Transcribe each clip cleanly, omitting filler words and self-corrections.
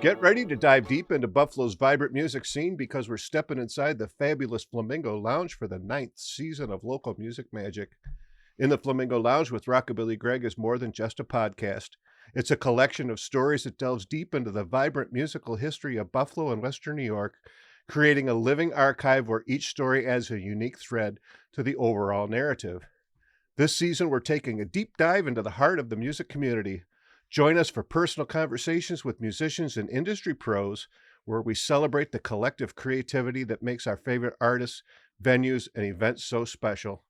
Get ready to dive deep into Buffalo's vibrant music scene because we're stepping inside the fabulous Flamingo Lounge for the 9th season of local music magic. In the Flamingo Lounge with Rockabilly Greg is more than just a podcast. It's a collection of stories that delves deep into the vibrant musical history of Buffalo and Western New York, creating a living archive where each story adds a unique thread to the overall narrative. This season, we're taking a deep dive into the heart of the music community. Join us for personal conversations with musicians and industry pros, where we celebrate the collective creativity that makes our favorite artists, venues, and events so special.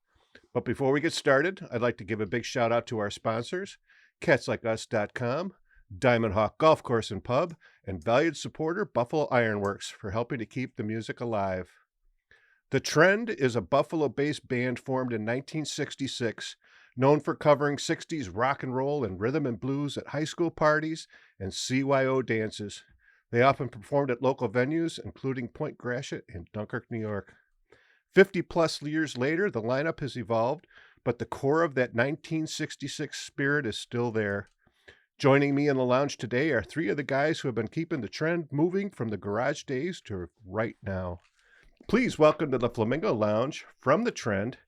But before we get started, I'd like to give a big shout out to our sponsors, CatsLikeUs.com, Diamond Hawk Golf Course and Pub, and valued supporter Buffalo Ironworks for helping to keep the music alive. The Trend is a Buffalo-based band formed in 1966, known for covering 60s rock and roll and rhythm and blues at high school parties and CYO dances. They often performed at local venues, including Point Gratiot in Dunkirk, New York. 50-plus years later, the lineup has evolved, but the core of that 1966 spirit is still there. Joining me in the lounge today are three of the guys who have been keeping the trend moving from the garage days to right now. Please welcome to the Flamingo Lounge, from the Trend,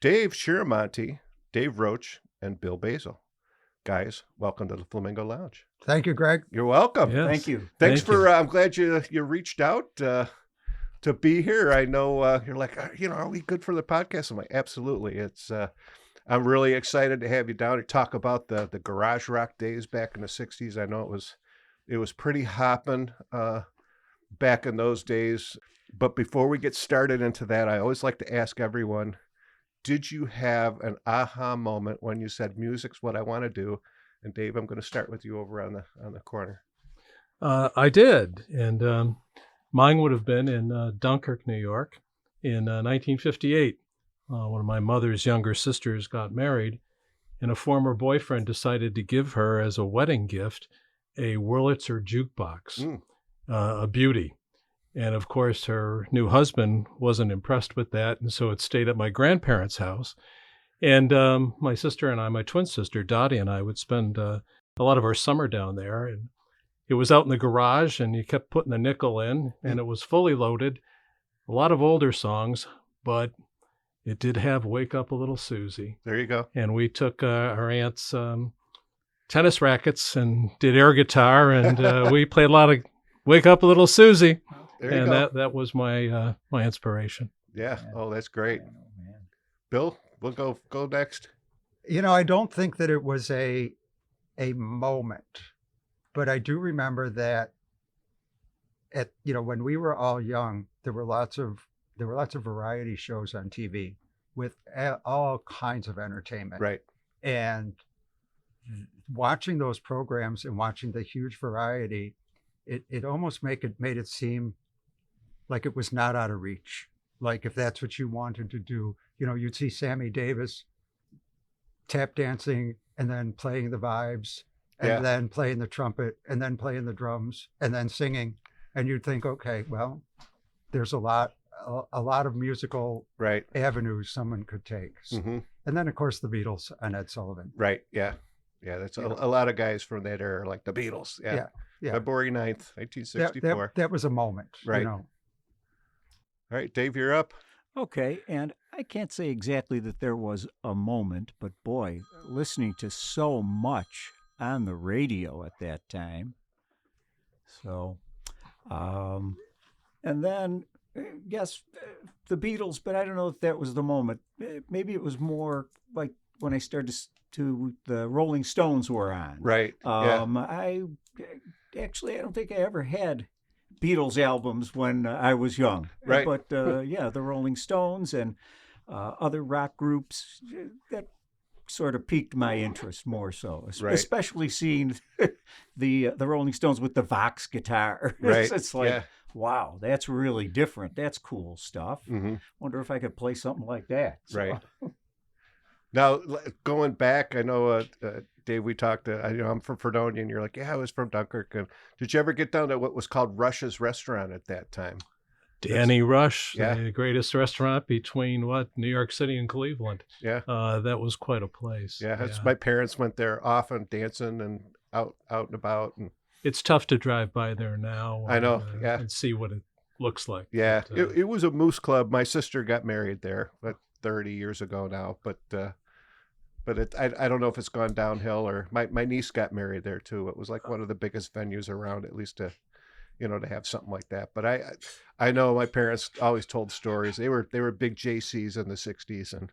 Dave Chiarmonte, Dave Roach, and Bill Basil. Guys, welcome to the Flamingo Lounge. Thank you, Greg. You're welcome. Yes. Thank you. Thanks for, I'm glad you reached out to be here. I know you're like, are we good for the podcast? I'm like, absolutely. It's, I'm really excited to have you down to talk about the garage rock days back in the 60s. I know it was pretty hopping back in those days. But before we get started into that, I always like to ask everyone, did you have an aha moment when you said music's what I want to do? And Dave, I'm going to start with you over on the corner. I did, and mine would have been in Dunkirk, New York, in 1958. One of my mother's younger sisters got married, and a former boyfriend decided to give her as a wedding gift a Wurlitzer jukebox, a beauty. And of course, her new husband wasn't impressed with that, and so it stayed at my grandparents' house. And my sister and I, my twin sister, Dottie, and I would spend a lot of our summer down there. And it was out in the garage, and you kept putting the nickel in, and it was fully loaded. A lot of older songs, but it did have Wake Up a Little Susie. There you go. And we took our aunt's tennis rackets and did air guitar, and we played a lot of Wake Up a Little Susie. And that was my my inspiration. Yeah. Oh, that's great. Bill, we'll go next. I don't think that it was a moment, but I do remember that when we were all young, there were lots of variety shows on TV with all kinds of entertainment. Right. And watching those programs and watching the huge variety, it almost made it seem like it was not out of reach. Like if that's what you wanted to do, you'd see Sammy Davis tap dancing and then playing the vibes and then playing the trumpet and then playing the drums and then singing. And you'd think, okay, well, there's a lot of musical avenues someone could take. Mm-hmm. And then of course the Beatles and Ed Sullivan. Right. Yeah. Yeah. That's a lot of guys from that era, like the Beatles. Yeah. February 9th, 1964. That was a moment. Right. All right, Dave, you're up. Okay, and I can't say exactly that there was a moment, but boy, listening to so much on the radio at that time. So, and then, yes, the Beatles, but I don't know if that was the moment. Maybe it was more like when I started to the Rolling Stones were on. Right. I don't think I ever had Beatles albums when I was young. Right. But the Rolling Stones and other rock groups, that sort of piqued my interest more so, especially seeing the Rolling Stones with the Vox guitar. Right. It's like, wow, that's really different. That's cool stuff. Mm-hmm. Wonder if I could play something like that. So. Right. Now, going back, I know, Dave, we talked, I'm from Fredonia, and you're like, yeah, I was from Dunkirk. And did you ever get down to what was called Rush's Restaurant at that time? Danny Rush, the greatest restaurant between New York City and Cleveland. Yeah. That was quite a place. Yeah. My parents went there often dancing and out and about. And it's tough to drive by there now. I know, yeah. And see what it looks like. Yeah, But, it was a moose club. My sister got married there, 30 years ago now, but I don't know if it's gone downhill, or my niece got married there too. It was like one of the biggest venues around, at least to have something like that. But I know my parents always told stories. They were big JCs in the 60s, and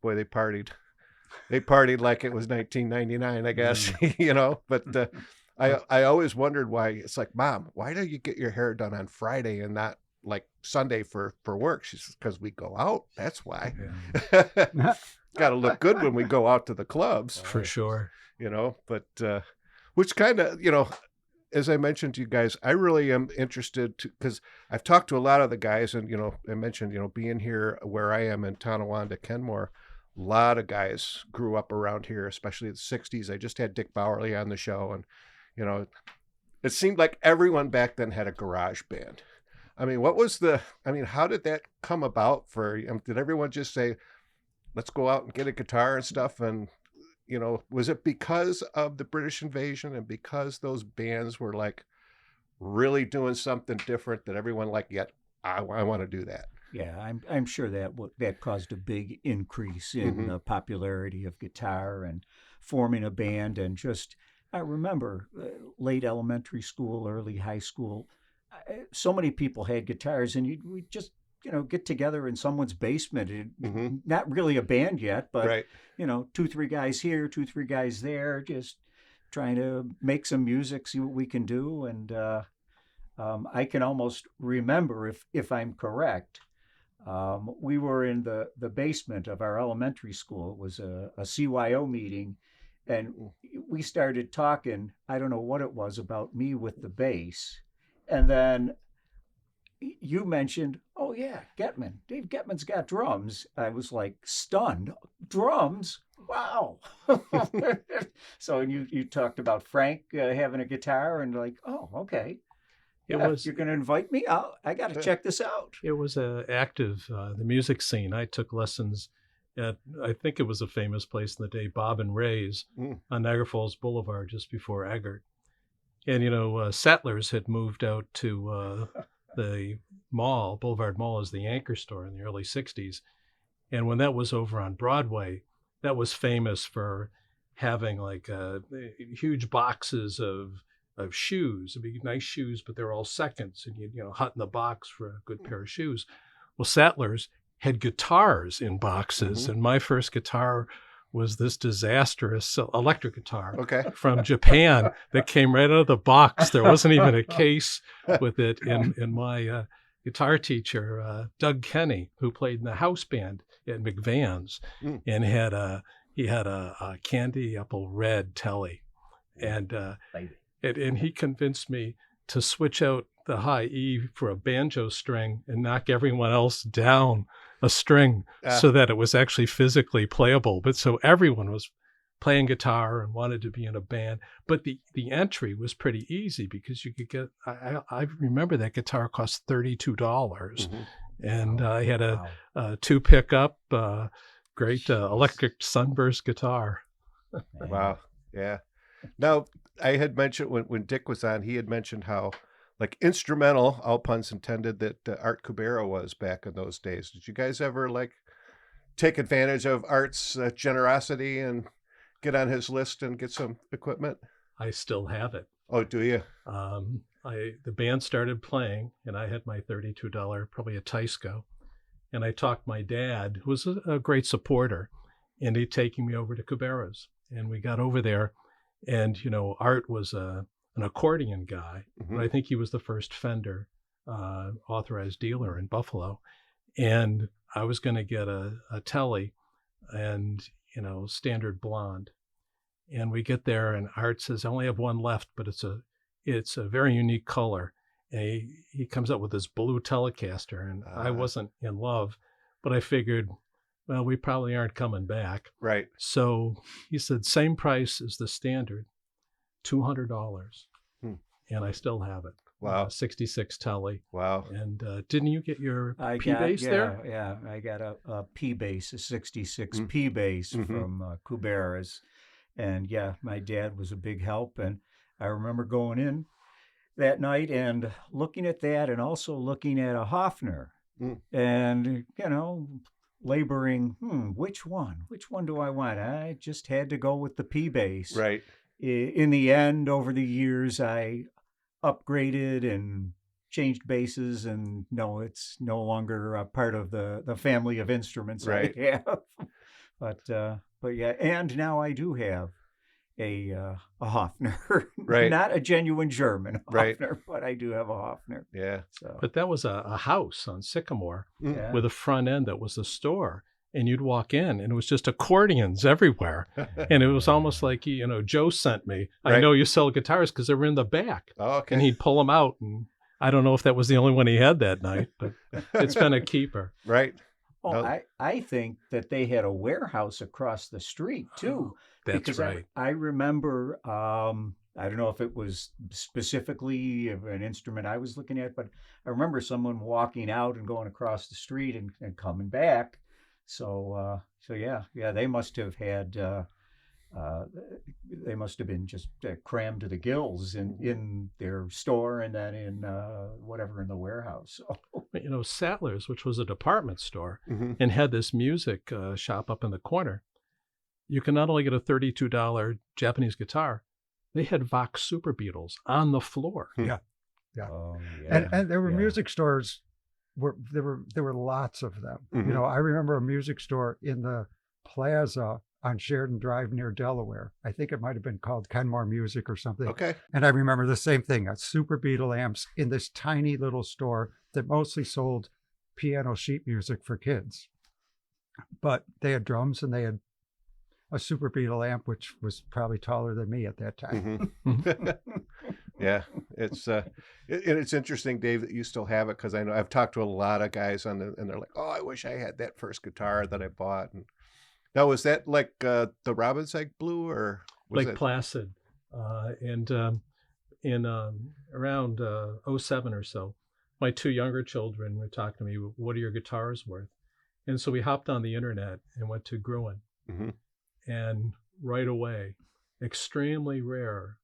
boy, they partied. They partied like it was 1999, I guess, but I always wondered why. It's like, Mom, why do you get your hair done on Friday and not like Sunday for work? She says, because we go out. That's why. Yeah. Got to look good when we go out to the clubs. For sure. But which kind of, as I mentioned to you guys, I really am interested because I've talked to a lot of the guys, and, I mentioned, being here where I am in Tonawanda, Kenmore, a lot of guys grew up around here, especially in the 60s. I just had Dick Bowerly on the show, and, it seemed like everyone back then had a garage band. I mean, how did that come about did everyone just say, let's go out and get a guitar and stuff? And, was it because of the British invasion and because those bands were like really doing something different that everyone like, I want to do that? Yeah, I'm sure that caused a big increase in the popularity of guitar and forming a band. And just, I remember late elementary school, early high school, so many people had guitars, and we just get together in someone's basement. Not really a band yet, but right. 2-3 guys here, 2-3 guys there, just trying to make some music, see what we can do. And I can almost remember, if I'm correct, we were in the basement of our elementary school. It was a CYO meeting, and we started talking, I don't know what it was, about me with the bass. And then you mentioned, oh yeah, Getman. Dave Getman's got drums. I was like stunned. Drums? Wow. So you talked about Frank having a guitar, and like, oh, okay. You're going to invite me out? I got to check this out. It was active, the music scene. I took lessons at, I think it was a famous place in the day, Bob and Ray's on Niagara Falls Boulevard, just before Eggert. And, Settlers had moved out to the mall, Boulevard Mall, as the anchor store in the early 60s. And when that was over on Broadway, that was famous for having like huge boxes of shoes. It'd be nice shoes, but they're all seconds, and you hut in the box for a good pair of shoes. Well, Settlers had guitars in boxes, and my first guitar was this disastrous electric guitar from Japan that came right out of the box. There wasn't even a case with it. And my guitar teacher, Doug Kenny, who played in the house band at McVan's, and he had a candy apple red Telly, and he convinced me to switch out the high E for a banjo string and knock everyone else down a string so that it was actually physically playable. But so everyone was playing guitar and wanted to be in a band. But the entry was pretty easy because you could get, I remember that guitar cost $32. And I had a 2 pickup, great electric Sunburst guitar. Wow. Yeah. Now, I had mentioned when Dick was on, he had mentioned how like instrumental, all puns intended, that Art Kubera was back in those days. Did you guys ever like take advantage of Art's generosity and get on his list and get some equipment? I still have it. Oh, do you? The band started playing, and I had my $32, probably a Teisco, and I talked my dad, who was a great supporter, and he'd taken me over to Kubera's, and we got over there, and Art was an accordion guy, but I think he was the first Fender authorized dealer in Buffalo. And I was going to get a Telly and, standard blonde. And we get there and Art says, I only have one left, but it's a very unique color. And he comes up with this blue Telecaster, and I wasn't in love, but I figured, well, we probably aren't coming back. Right. So he said, same price as the standard, $200. And I still have it. Wow. 66 Telly. Wow. And didn't you get your P bass there? Yeah, I got a P bass, a 66 P bass from Kubera's. And yeah, my dad was a big help. And I remember going in that night and looking at that, and also looking at a Hofner, and laboring, which one do I want? I just had to go with the P bass. Right. In the end, over the years, I upgraded and changed basses, and no, it's no longer a part of the family of instruments Right. I have. But yeah, and now I do have a Hofner, Right. not a genuine German Right. Hofner, but I do have a Hofner. Yeah. So But that was a house on Sycamore yeah. with a front end that was the store. And you'd walk in and it was just accordions everywhere. And it was almost like, Joe sent me. Right. I know you sell guitars because they were in the back. Oh, okay. And he'd pull them out. And I don't know if that was the only one he had that night, but it's been a keeper. Right. Oh, No. I think that they had a warehouse across the street too. That's because right. I remember, I don't know if it was specifically an instrument I was looking at, but I remember someone walking out and going across the street and coming back. So yeah, they must have had, they must have been just crammed to the gills in their store, and then in whatever in the warehouse. So. Sattler's, which was a department store, Mm-hmm. and had this music shop up in the corner. You can not only get a $32 Japanese guitar, they had Vox Super Beatles on the floor. Yeah. Oh, yeah. And there were yeah. music stores. There were lots of them. Mhm. I remember a music store in the plaza on Sheridan Drive near Delaware. I think it might have been called Kenmore Music or something. Okay. And I remember the same thing, Super Beatle amps in this tiny little store that mostly sold piano sheet music for kids. But they had drums, and they had a Super Beatle amp, which was probably taller than me at that time. Mm-hmm. Yeah, it's interesting, Dave, that you still have it, because I know I've talked to a lot of guys and they're like, "Oh, I wish I had that first guitar that I bought." And now, was that like the Robin's Egg Blue, or was Lake it Placid. And in around 07 or so, my two younger children were talking to me, "What are your guitars worth?" And so we hopped on the internet and went to Gruen. Mhm. And right away, extremely rare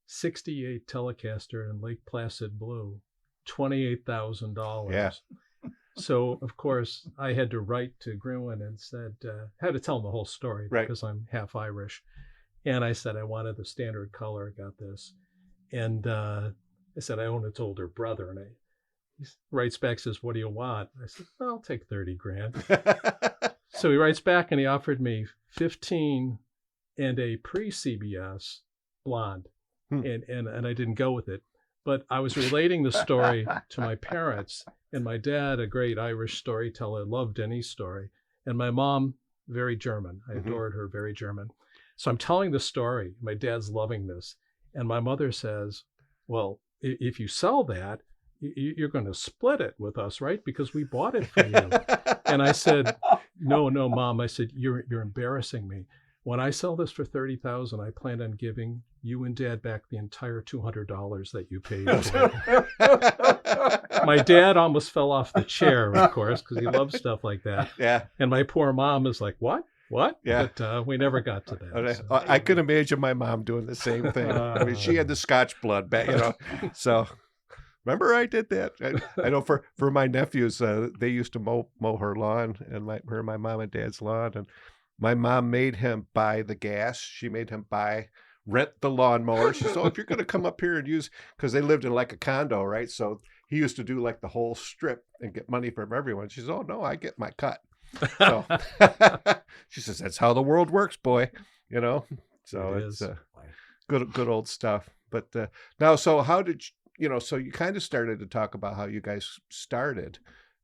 68 Telecaster in Lake Placid Blue, $28,000. Yeah. So, of course, I had to write to Gruen and said, had to tell him the whole story, Right. because I'm half Irish. And I said I wanted the standard color, got this. And I said I own its older brother. And he writes back, says, "What do you want?" I said, "Well, I'll take 30 grand. So he writes back and he offered me 15 and a pre-CBS blonde. And I didn't go with it. But I was relating the story to my parents, and my dad, a great Irish storyteller, loved any story. And my mom, very German. I adored her, very German. So I'm telling the story. My dad's loving this. And my mother says, "Well, if you sell that, you're going to split it with us, right? Because we bought it for you." And I said, no, Mom. I said, you're embarrassing me. When I sell this for $30,000, I plan on giving you and Dad back the entire $200 that you paid for it. My dad almost fell off the chair, of course, because he loves stuff like that. Yeah. And my poor mom is like, "What? Yeah. But we never got to that. So. I could imagine my mom doing the same thing. I mean, she had the Scotch blood back, So remember, I did that. I know for my nephews, they used to mow her lawn, and my mom and dad's lawn, and my mom made him buy the gas. She made him rent the lawnmower. She said, "Oh, if you're going to come up here and use," because they lived in like a condo, right? So he used to do like the whole strip and get money from everyone. She says, "Oh no, I get my cut." So she says, "That's how the world works, boy." So it's good old stuff. But now, so how did so you kind of started to talk about how you guys started,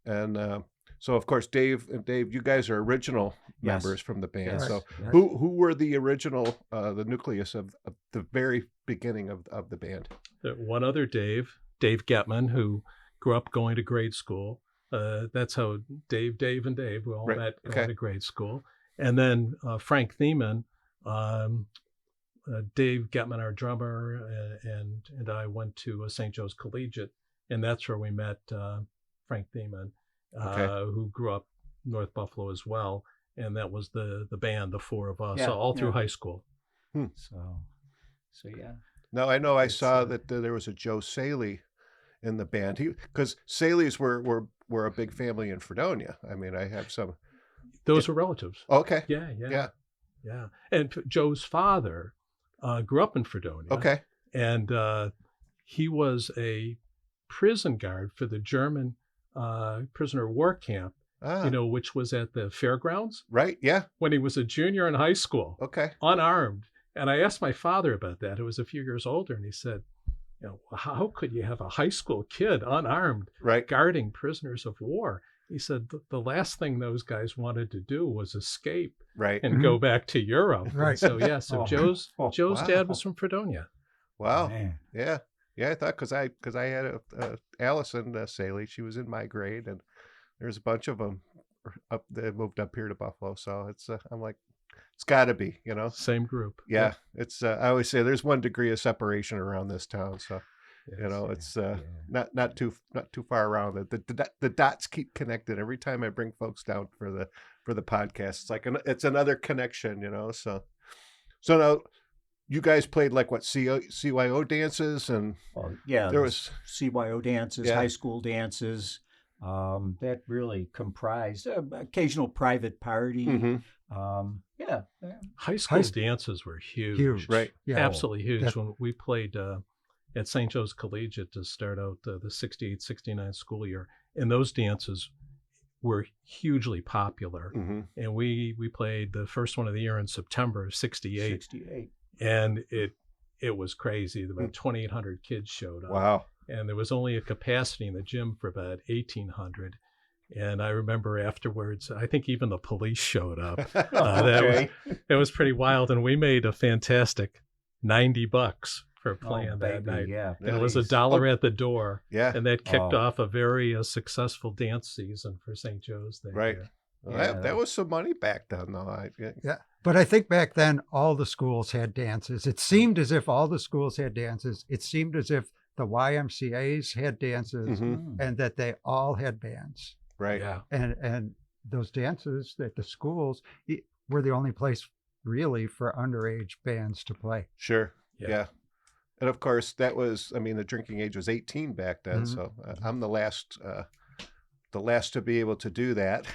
and so of course Dave, you guys are original Yes. members from the band. Yes. So Yes. who were the original, the nucleus of the very beginning of the band? One other Dave Getman, who grew up going to grade school. That's how Dave, and Dave, we all Right. met going Okay. to grade school. And then Frank Thiemann, Dave Getman, our drummer, and I went to St. Joe's Collegiate, and that's where we met Frank Thiemann, who grew up North Buffalo as well. And that was the band, the four of us, Yeah, all through yeah. high school. So yeah. No, I know I saw that there was a Joe Saley in the band. Because Saleys were a big family in Fredonia. I mean, I have some. Those were relatives. Okay. Yeah. And Joe's father grew up in Fredonia. Okay. And he was a prison guard for the German prisoner of war camp, which was at the fairgrounds. Right, yeah. When he was a junior in high school. Okay. Unarmed. And I asked my father about that, who was a few years older, and he said, how could you have a high school kid unarmed guarding prisoners of war? He said the last thing those guys wanted to do was escape and go back to Europe. Right. So Joe's dad was from Fredonia. Wow. Man. Yeah. Yeah, I thought because I had Allison Saley, she was in my grade, and there's a bunch of them that moved up here to Buffalo. So it's I'm like, it's got to be, same group. Yeah. It's I always say there's 1 degree of separation around this town. So it's not too far around. The dots keep connected every time I bring folks down for the podcast. It's like it's another connection, So now you guys played like what CYO dances and there was CYO dances, high school dances. That really comprised occasional private party. Mm-hmm. High school dances were huge. Right? Yeah, absolutely huge. When we played at St. Joe's Collegiate to start out the 68-69 school year, and those dances were hugely popular. Mm-hmm. And we played the first one of the year in September of 68. And it was crazy. About 2,800 kids showed up. Wow. And there was only a capacity in the gym for about 1,800. And I remember afterwards, I think even the police showed up. It was pretty wild. And we made a fantastic $90 for playing that night. Yeah, and it was $1 at the door. Yeah. And that kicked off a very successful dance season for St. Joe's that year. Well, that was some money back then, though. Yeah. But I think back then, all the schools had dances. It seemed as if all the schools had dances. It seemed as if the YMCAs had dances and that they all had bands. Right. Yeah. And those dances at the schools were the only place really for underage bands to play. Sure. Yeah. And of course, that was, the drinking age was 18 back then. Mm-hmm. So I'm the last to be able to do that.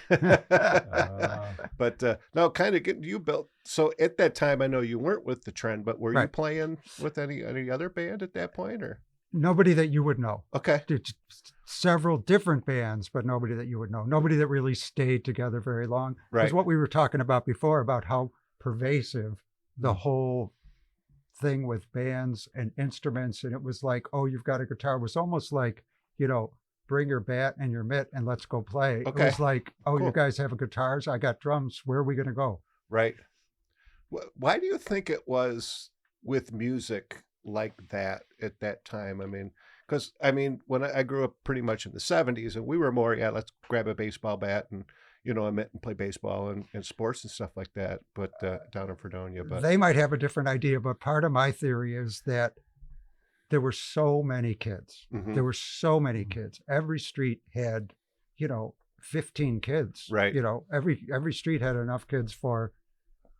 But no, kind of getting you built. So at that time, I know you weren't with the Trend, but were you playing with any other band at that point, or? Nobody that you would know. Okay. Several different bands, but nobody that you would know. Nobody that really stayed together very long. Right. Because what we were talking about before, about how pervasive the whole thing with bands and instruments, and it was like, oh, you've got a guitar. It was almost like, bring your bat and your mitt and let's go play. Okay. It was like, oh, cool. You guys have guitars. I got drums. Where are we going to go? Right. Why do you think it was with music like that at that time? Because when I grew up pretty much in the 70s, and we were more, let's grab a baseball bat and, a mitt and play baseball and sports and stuff like that. But down in Fredonia, they might have a different idea. But part of my theory is that there were so many kids. Mm-hmm. There were so many kids. Every street had, 15 kids. Right. Every street had enough kids for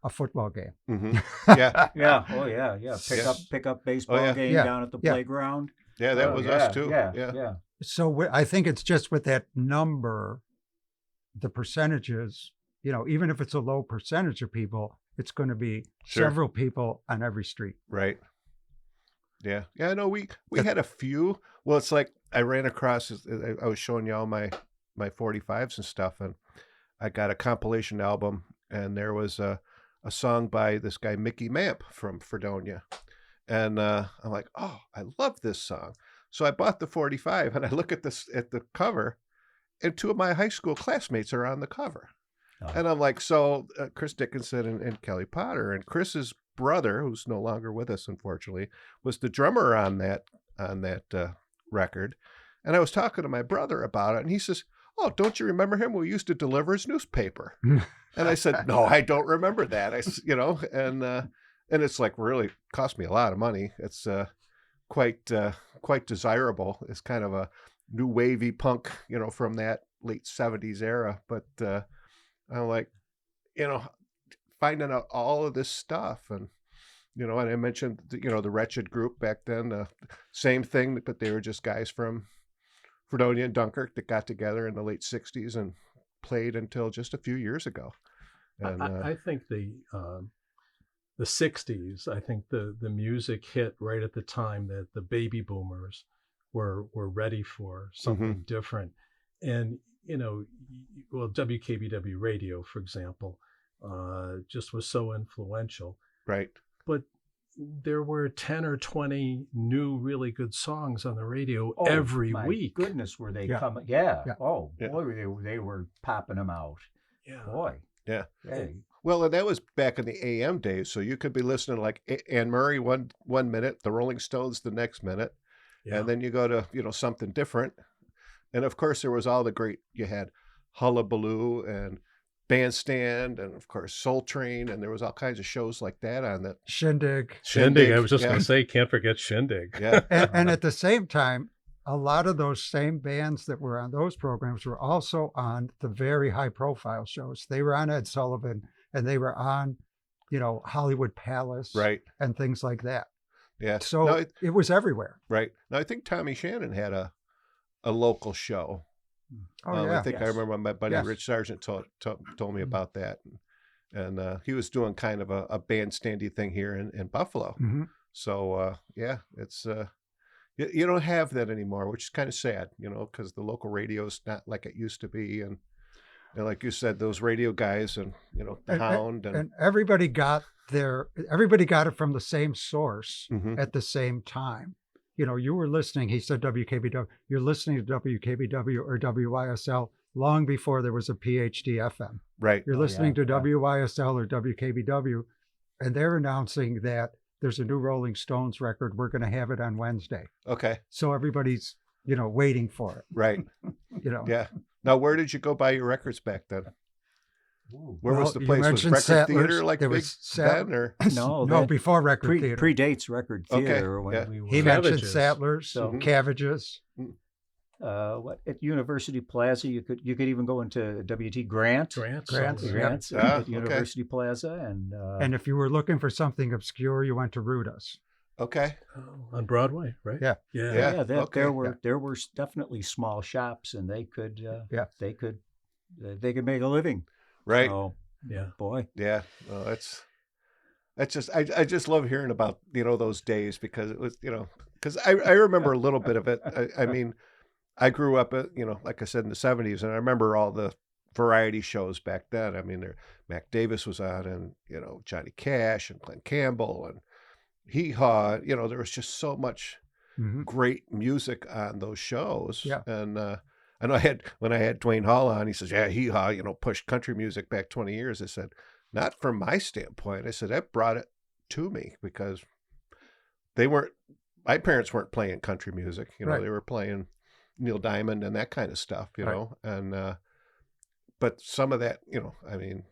a football game. Mm-hmm. Yeah. Yeah. Oh yeah. Yeah. Pick up baseball game down at the playground. Yeah, that was us too. Yeah. So I think it's just with that number, the percentages, even if it's a low percentage of people, it's going to be several people on every street. Right. Yeah. Yeah. I know we had a few. Well, it's like I ran across, I was showing you all my 45s and stuff, and I got a compilation album, and there was a song by this guy, Mickey Mamp from Fredonia. And I'm like, oh, I love this song. So I bought the 45, and I look at the cover, and 2 of my high school classmates are on the cover. Oh. And I'm like, so Chris Dickinson and Kelly Potter, and Chris's brother, who's no longer with us, unfortunately, was the drummer on that record. And I was talking to my brother about it, and he says, oh, don't you remember him? We used to deliver his newspaper. And I said, no, I don't remember that. And it's like really cost me a lot of money. It's quite desirable. It's kind of a new wavy punk, from that late 70s era. But I'm like, finding out all of this stuff, and You know, and I mentioned, the Wretched group back then, same thing, but they were just guys from Fredonia and Dunkirk that got together in the late 60s and played until just a few years ago. And I think the 60s, I think the music hit right at the time that the baby boomers were ready for something different. And, well, WKBW radio, for example, just was so influential. right. But there were 10 or 20 new really good songs on the radio every week. Goodness, were they Yeah. coming? Yeah. Yeah. Oh, Yeah. boy, they were popping them out. Yeah. Boy. Yeah. Hey. Well, and that was back in the AM days, so you could be listening to like Anne Murray one minute, the Rolling Stones the next minute, Yeah. and then you go to something different. And of course, there was all the great. You had Hullabaloo and Bandstand, and of course Soul Train, and there was all kinds of shows like that on that. Shindig. Shindig. I was just yeah. going to say, can't forget Shindig. Yeah, And at the same time, a lot of those same bands that were on those programs were also on the very high profile shows. They were on Ed Sullivan, and they were on, Hollywood Palace, right. and things like that. Yeah. So No, it was everywhere. right. Now I think Tommy Shannon had a local show. Oh, yeah. I think I Yes. remember my buddy Yes. Rich Sargent told me about that, and he was doing kind of a bandstandy thing here in Buffalo. Mhm. So yeah, it's you don't have that anymore, which is kind of sad, because the local radio is not like it used to be, and like you said, those radio guys and the Hound and And everybody got it from the same source Mhm. at the same time. You were listening, he said WKBW, you're listening to WKBW or WYSL long before there was a PhD FM. right, You're Oh, listening yeah, to WYSL or WKBW, and they're announcing that there's a new Rolling Stones record. We're going to have it on Wednesday. okay, So everybody's, waiting for it. right, yeah. Now, where did you go buy your records back then? Where was Well, the you place? Was mentioned Record Sattlers. Theater like There big was then, or No, No, that before Record Theater. predates Record Okay, Theater when yeah. we were. He mentioned Cabbages. Sattlers, So- Cabbages. At University Plaza, you could even go into WT Grant's Grant's, at okay. University Plaza, and And if you were looking for something obscure, you went to Ruda's. okay, On Broadway, right? Yeah. Yeah. Yeah. that, okay. there were definitely small shops, and they could Yeah. they could make a living. right, So, Yeah. boy, yeah. Well, that's just I just love hearing about those days, because it was because I remember a little bit of it. I mean, I grew up like I said, in the 70s, and I remember all the variety shows back then. I mean, Mac Davis was on, and Johnny Cash and Glenn Campbell and Hee Haw. There was just so much Mhm. great music on those shows. Yeah. And I know when I had Dwayne Hall on, he says, yeah, Hee Haw, pushed country music back 20 years. I said, not from my standpoint. I said, that brought it to me, because my parents weren't playing country music. Right. They were playing Neil Diamond and that kind of stuff, Right. and but some of that, I mean,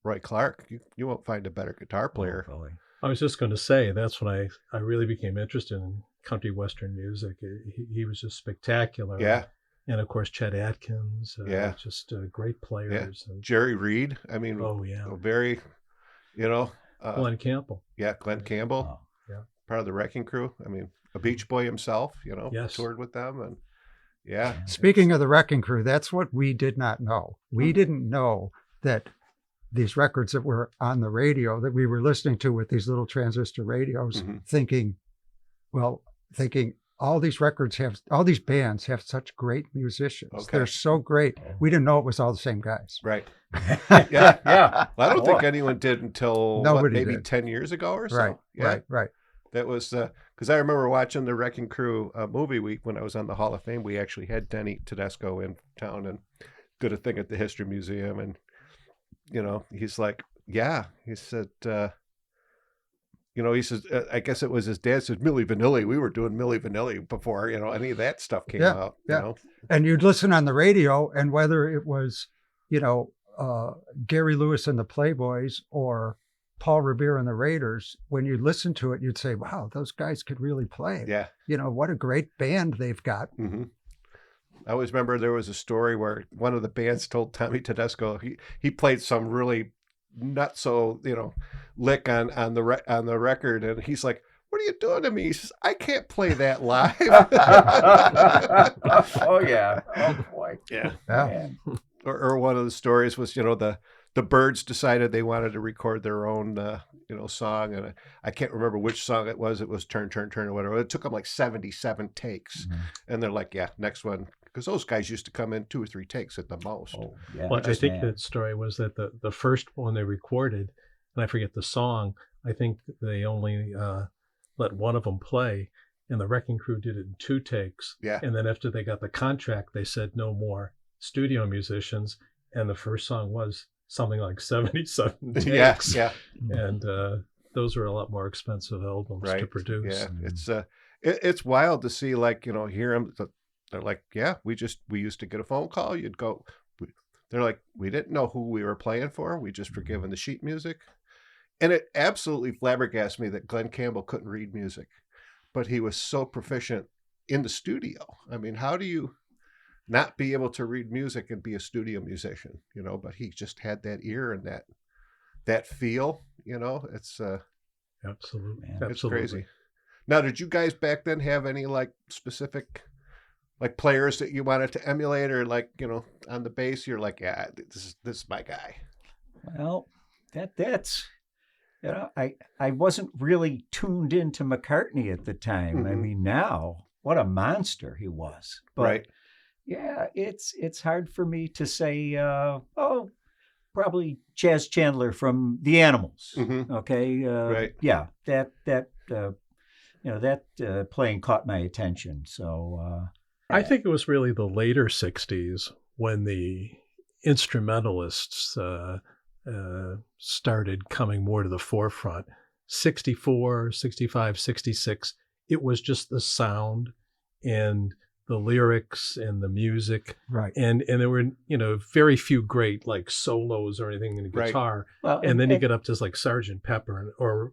Roy Clark, you won't find a better guitar player. Oh, boy. I was just going to say, that's when I really became interested in country western music. He was just spectacular. Yeah. And of course, Chet Atkins. Yeah. Just great players. And, Jerry Reed, I mean, oh, yeah. very, Glenn Campbell. yeah, Glenn Campbell, Oh. part of the Wrecking Crew. I mean, a Beach Boy himself, Yes. toured with them, and yeah. Speaking of the Wrecking Crew, that's what we did not know. We didn't know that these records that were on the radio that we were listening to with these little transistor radios, Mhm. thinking all these bands have such great musicians. Okay. They're so great. We didn't know it was all the same guys. Right. Yeah, yeah. Well, I don't Boy. think anyone did until Nobody maybe did. 10 years ago or so. Right, Yeah. right. That was because I remember watching the Wrecking Crew movie week when I was on the Hall of Fame. We actually had Denny Tedesco in town and did a thing at the History Museum, and he's like, yeah, he said, he says, I guess it was his dad said Milli Vanilli. We were doing Milli Vanilli before any of that stuff came Yeah, out. yeah. And you'd listen on the radio, and whether it was, Gary Lewis and the Playboys or Paul Revere and the Raiders, when you listen to it, you'd say, wow, those guys could really play. Yeah. What a great band they've got. Mm-hmm. I always remember there was a story where one of the bands told Tommy Tedesco he played some really nutso, lick on the record, and he's like, "What are you doing to me?" He says, "I can't play that live." Oh yeah. Oh boy. Yeah. Man. Or one of the stories was, the Byrds decided they wanted to record their own, song, and I can't remember which song it was. It was Turn, Turn, Turn, or whatever. It took them like 77 takes, and they're like, "Yeah, next one," because those guys used to come in 2 or 3 takes at the most. Oh yeah. Well, I think that story was that the first one they recorded, and I forget the song, I think they only let one of them play, and the Wrecking Crew did it in 2 takes. Yeah. And then after they got the contract, they said no more studio musicians, and the first song was something like 77 takes. Yeah. And those are a lot more expensive albums to produce. Yeah, it's wild to see, hear them. They're like, "Yeah, we used to get a phone call. You'd go." They're like, "We didn't know who we were playing for. We just were given the sheet music." And it absolutely flabbergasted me that Glenn Campbell couldn't read music, but he was so proficient in the studio. I mean, how do you not be able to read music and be a studio musician? But he just had that ear and that feel. It's Absolutely. it's Absolutely. crazy. Now, did you guys back then have any specific players that you wanted to emulate, or on the bass you're like, "Yeah, this is my guy"? Well, that's I wasn't really tuned into McCartney at the time. I mean, now what a monster he was. But Right. yeah, it's hard for me to say. Probably Chaz Chandler from the Animals. Okay. Right. Yeah. That playing caught my attention. So. I think it was really the later 60s when the instrumentalists started coming more to the forefront. 64, 65, 66, it was just the sound and the lyrics and the music. Right. And there were, very few great solos or anything in the guitar. Well, and then you get up to like Sgt. Pepper or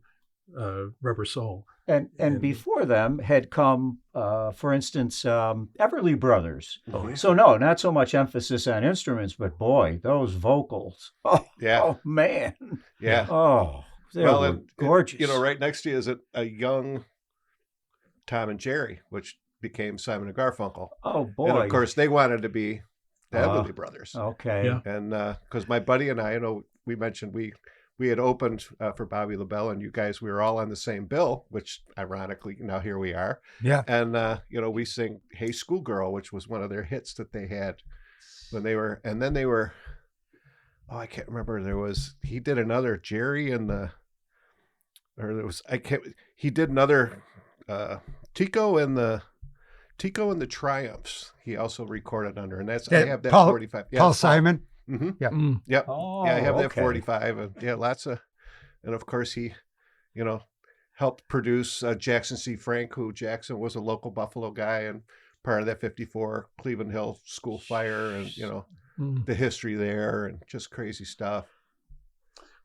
Rubber Soul. And before them had come, for instance, Everly Brothers. Oh, yeah. So no, not so much emphasis on instruments, but boy, those vocals. Oh, Yeah. Oh man. Yeah. Oh, they were gorgeous. Right next to you is a young Tom and Jerry, which became Simon and Garfunkel. Oh boy. And of course, they wanted to be the Everly Brothers. Okay. Yeah. And because my buddy and I, we mentioned we had opened for Bobby LaBelle, and you guys, we were all on the same bill, which ironically, now here we are. Yeah. And, we sing Hey Schoolgirl, which was one of their hits that they had when they were, and then they were, I can't remember. He did another Jerry he did another Tico and the Triumphs. He also recorded under, and I have that 45. Yeah, Paul Simon. Mm-hmm. Yep. Yep. Oh, Yeah, I have that okay. 45, and lots of, and of course he, helped produce Jackson C. Frank, who Jackson was a local Buffalo guy and part of that 54 Cleveland Hill school fire, and the history there, and just crazy stuff.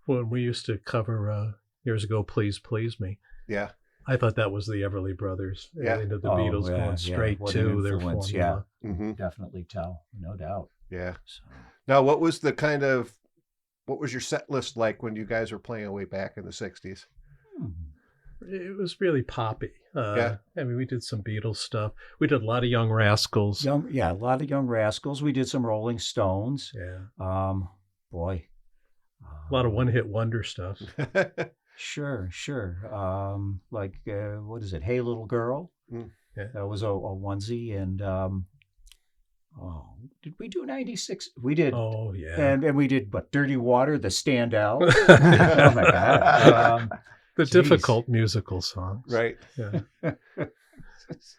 When we used to cover years ago, Please Please Me. Yeah. I thought that was the Everly Brothers. Yeah. Into the Beatles going straight What an to their influence, formula. yeah. Mm-hmm. Definitely tell, no doubt. Yeah. So. Now, what was your set list like when you guys were playing way back in the 60s? It was really poppy. Yeah. I mean, we did some Beatles stuff. We did a lot of Young Rascals. A lot of Young Rascals. We did some Rolling Stones. Yeah. Boy. A lot of one-hit wonder stuff. Sure. What is it? Hey, Little Girl. Yeah. That was a onesie. And did we do 96? We did. Oh, yeah. And we did, Dirty Water, the standout. Oh, my God. The difficult musical songs. Right. Yeah.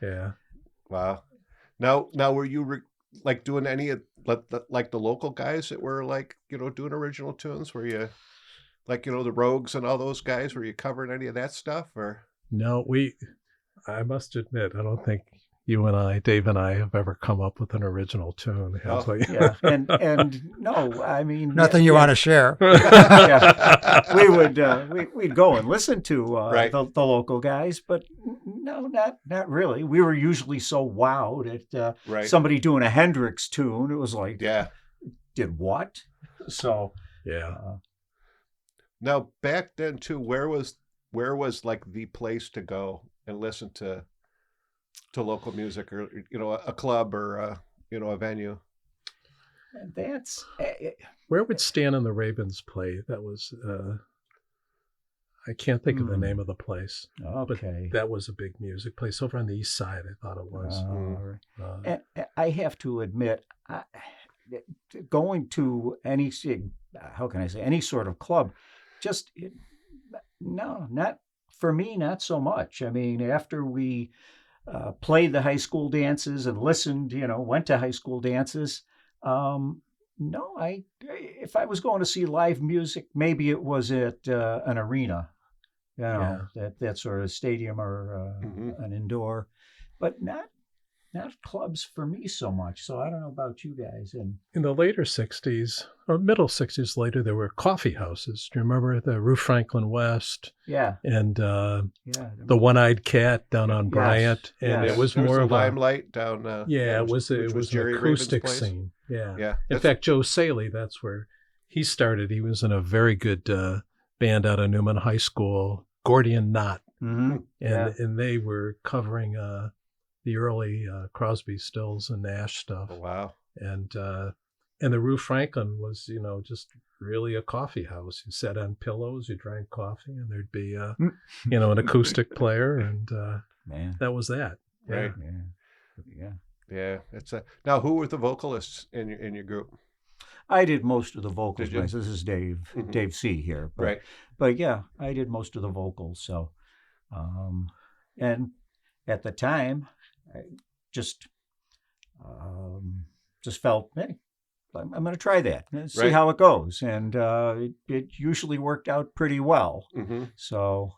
Yeah. Wow. Now, were you doing any of the local guys that were doing original tunes? Were you the Rogues and all those guys? Were you covering any of that stuff, or? No, I must admit, I don't think you and I, Dave and I, have ever come up with an original tune, have we? Yeah, and no, I mean Nothing you want to share. Yeah. We would we'd go and listen to the local guys, but no, not really. We were usually so wowed at somebody doing a Hendrix tune. It was like, yeah, did what? So yeah. Now back then too, where was like the place to go and listen to local music, or a club, or a venue? And that's Where would Stan and the Ravens play? That was I can't think of the name of the place. okay. But that was a big music place over on the east side, I thought it was. And I have to admit, going to any, how can I say, any sort of club, just no, not for me, not so much. I mean, after we played the high school dances and listened, went to high school dances. No, if I was going to see live music, maybe it was at an arena, that sort of stadium, or an indoor, but not clubs for me so much. So I don't know about you guys. And in the later 60s, or middle 60s later, there were coffee houses. Do you remember the Rue Franklin West? Yeah. And the One-Eyed Cat down on Bryant. And it was more of Limelight down. it was an acoustic scene. Yeah. In fact, Joe Saley, that's where he started. He was in a very good band out of Newman High School, Gordian Knot. Mm-hmm. And they were covering the early Crosby, Stills, and Nash stuff. Oh, wow. And the Rue Franklin was, just really a coffee house. You sat on pillows, you drank coffee, and there'd be, an acoustic player, and that was that. Right. Yeah. Yeah. Now, who were the vocalists in your group? I did most of the vocals. Did you? This is Dave, Mhm. Dave C. here. But, Right. But yeah, I did most of the vocals. So, and at the time, I just felt, hey, I'm going to try that and see Right. how it goes. And it usually worked out pretty well. Mm-hmm. So,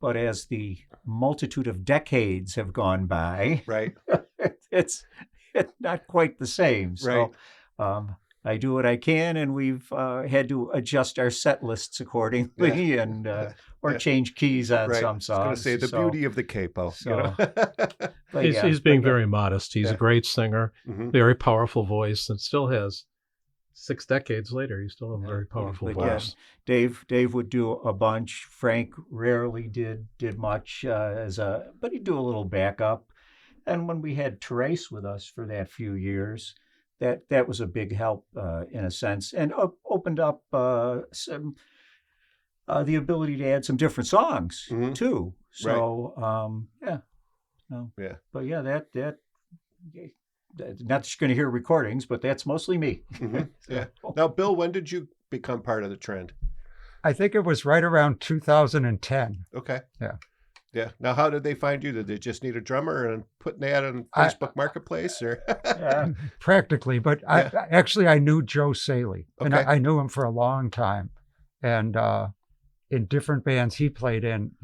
but as the multitude of decades have gone by, Right. it's not quite the same. So Right. I do what I can, and we've had to adjust our set lists accordingly, and or change keys on Right. some I was songs. going to say the beauty of the capo. But He's being very modest. He's Yeah. a great singer, Mhm. very powerful voice, and still has 6 decades later. He still has a very powerful But voice. Dave would do a bunch. Frank rarely did much but he'd do a little backup. And when we had Therese with us for that few years, that was a big help in a sense, and opened up some the ability to add some different songs Mhm. too. So Yeah. But yeah, that not that you're going to hear recordings, but that's mostly me. Mhm. Yeah. Now, Bill, when did you become part of the trend? I think it was right around 2010. Okay. Yeah. Yeah. Now, how did they find you? Did they just need a drummer and put an ad on Facebook Marketplace, or? Practically, but I knew Joe Saley, and Okay. I knew him for a long time, and in different bands he played in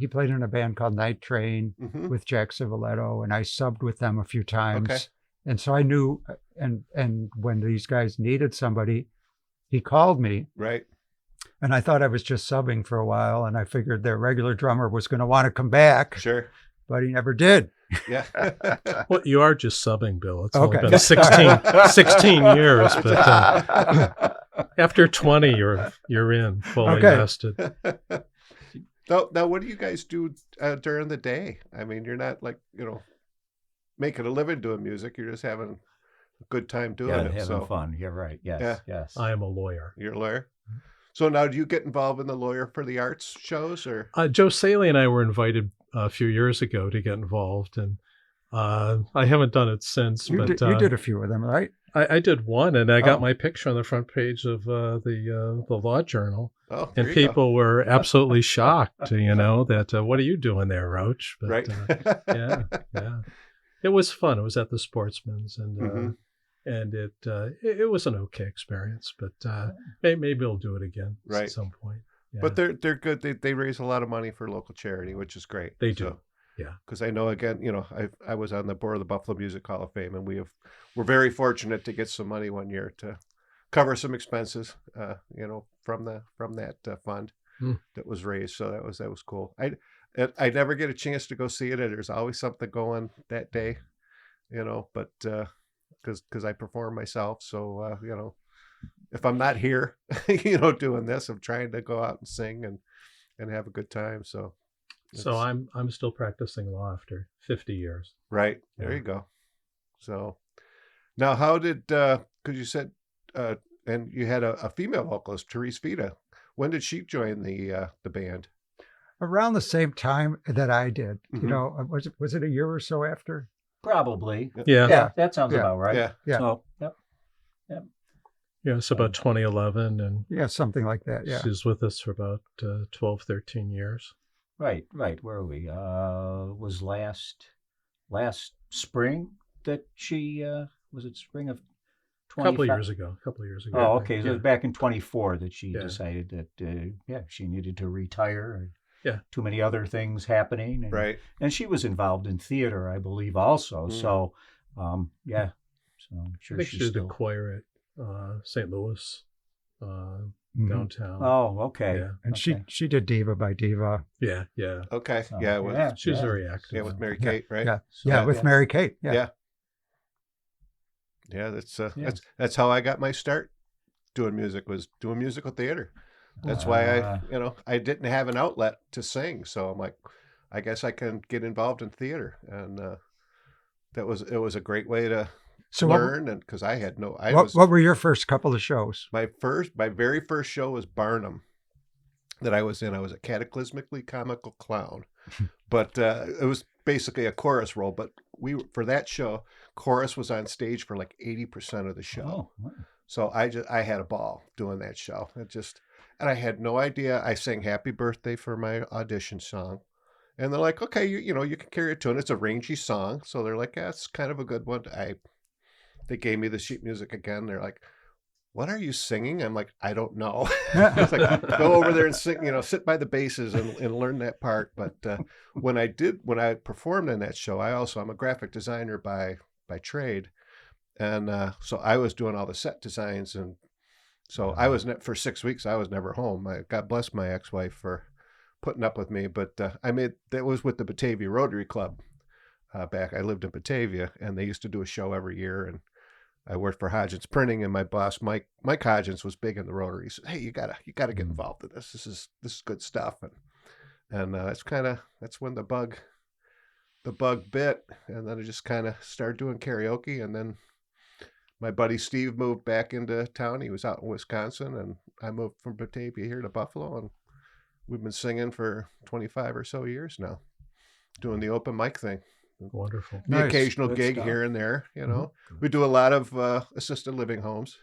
a band called Night Train Mhm. with Jack Civiletto, and I subbed with them a few times. Okay. And so I knew, and when these guys needed somebody, he called me, Right. and I thought I was just subbing for a while, and I figured their regular drummer was going to want to come back, Sure. but he never did. Yeah. Well, you are just subbing, Bill. It's Okay. only been 16 years, but after 20, you're in, fully Okay. vested. Now, what do you guys do during the day? I mean, you're not like, making a living doing music. You're just having a good time doing it. Having So fun. You're right. Yes. Yes. I am a lawyer. you're a lawyer. So now, do you get involved in the Lawyer for the Arts shows, or? Joe Saley and I were invited a few years ago to get involved, and I haven't done it since. You did a few of them, right? I did one, and I got Oh. my picture on the front page of the Law Journal, Oh, and there you people were absolutely shocked. That what are you doing there, Roach? go. But, Right. yeah. It was fun. It was at the Sportsman's, and Mhm. and it was an okay experience. But maybe we'll do it again Right. at some point. Yeah. But they're good. They raise a lot of money for local charity, which is great. They do. Yeah. Because I know, again, I was on the board of the Buffalo Music Hall of Fame, and we're very fortunate to get some money one year to cover some expenses, from that fund that was raised. So that was cool. I never get a chance to go see it. There's always something going that day, but because I perform myself, so if I'm not here, you know, doing this, I'm trying to go out and sing and have a good time. So I'm still practicing law after 50 years. Right. There you go. So now how did, because you said, and you had a female vocalist, Therese Vita. When did she join the band? Around the same time that I did. Mhm. You know, was it a year or so after? Probably. Yeah. Yeah, that sounds Yeah. about right. Yeah. Yeah. So, yep. Yeah, it's about 2011, and Yeah, something like that. Yeah. she was with us for about 12, 13 years. Right. Where are we? Was last spring that she was it spring of A couple of 25? years ago. Oh, okay. So it Yeah. was back in 24 that she Yeah. decided that she needed to retire. Yeah. Too many other things happening. And, Right. And she was involved in theater, I believe, also. Mm. So, yeah. So I'm I sure think she's she did the still. choir at St. Louis Mhm. downtown. Oh, okay. Yeah. And Okay. she did Diva by Diva. Yeah. Okay. So, Yeah. With, She was very active. yeah, with Mary Yeah. Kate, right? Yeah. So, Yeah, with Mary Kate. Yeah. Yeah. Yeah, that's how I got my start doing music, was doing musical theater. That's why I didn't have an outlet to sing, so I'm like, I guess I can get involved in theater, and it was a great way to So learn, and because I had no, what were your first couple of shows? my very first show was Barnum that I was in. I was a cataclysmically comical clown, but it was basically a chorus role. But for that show, chorus was on stage for like 80% of the show. Oh, So I had a ball doing that show. And I had no idea. I sang Happy Birthday for my audition song. And they're like, okay, you can carry a tune. It's a rangy song. So they're like, yeah, it's kind of a good one. They gave me the sheet music again. They're like, what are you singing? I'm like, I don't know. It's like, go over there and sing, sit by the basses and learn that part. But when I performed in that show, I'm a graphic designer by trade. And so I was doing all the set designs. And so I was, for 6 weeks, I was never home. God bless my ex-wife for putting up with me. But that was with the Batavia Rotary Club back. I lived in Batavia, and they used to do a show every year. And I worked for Hodgins Printing, and my boss, Mike Hodgins, was big in the Rotary. He said, hey, you gotta get involved in this. This is good stuff. And that's when the bug bit. And then I just kind of started doing karaoke. And then my buddy Steve moved back into town. He was out in Wisconsin, and I moved from Batavia here to Buffalo, and we've been singing for 25 or so years now, doing the open mic thing. Wonderful. The Nice. occasional Good gig stuff. here and there, Mm-hmm. We do a lot of assisted living homes.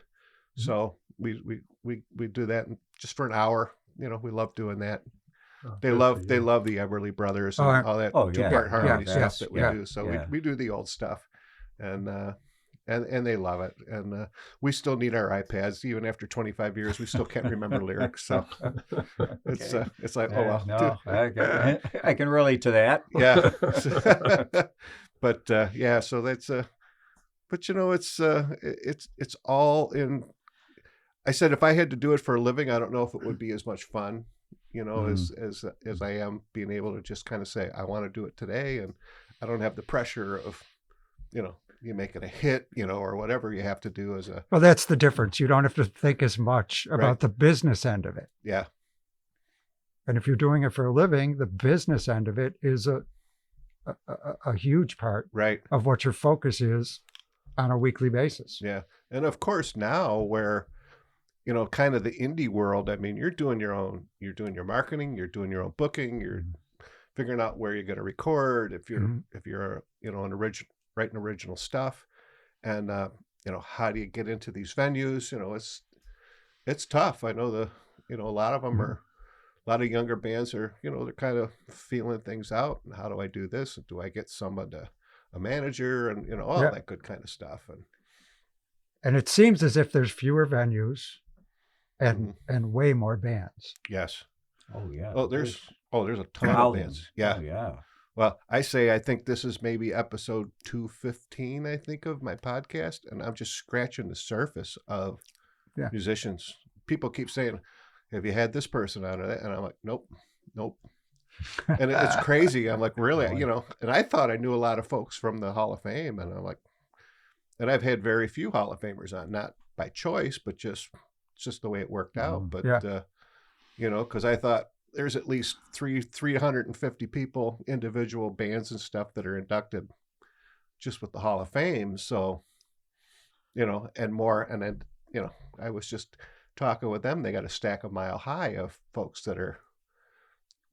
So we do that just for an hour. We love doing that. Oh, They good love for they you. love the Everly Brothers Oh, and all that oh, yeah. two-part Yeah, harmony yes, stuff that we yeah. do. So Yeah. we do the old stuff, and they love it. And we still need our iPads even after 25 years. We still can't remember lyrics. So it's like, oh well. No, I can relate to that. Yeah. But yeah, so that's but it's all in. I said if I had to do it for a living, I don't know if it would be as much fun, as I am being able to just kind of say I want to do it today, and I don't have the pressure of, you make it a hit, or whatever you have to do as a. Well, that's the difference. You don't have to think as much about Right. the business end of it. Yeah. And if you're doing it for a living, the business end of it is a huge part Right. of what your focus is on a weekly basis. Yeah. And of course now where, kind of the indie world, I mean, you're doing your marketing, you're doing your own booking, you're figuring out where you're going to record, if you're writing original stuff, and how do you get into these venues? It's tough. I know a lot of them are, a lot of younger bands are, they're kind of feeling things out, and how do I do this? Do I get a manager, and all Yeah. that good kind of stuff. And it seems as if there's fewer venues and way more bands. Yes. Oh yeah. Oh, there's a ton of thousands. bands. Yeah. Oh, yeah. Well, I think this is maybe episode 215, I think, of my podcast, and I'm just scratching the surface of musicians. People keep saying, have you had this person on it? And I'm like, nope. And it's crazy. I'm like, really? And I thought I knew a lot of folks from the Hall of Fame, and I'm like, and I've had very few Hall of Famers on, not by choice, but it's just the way it worked out. But Yeah. because I thought there's at least 350 people, individual bands and stuff that are inducted just with the Hall of Fame. So, and more. And then, I was just talking with them. They got a stack a mile high of folks that are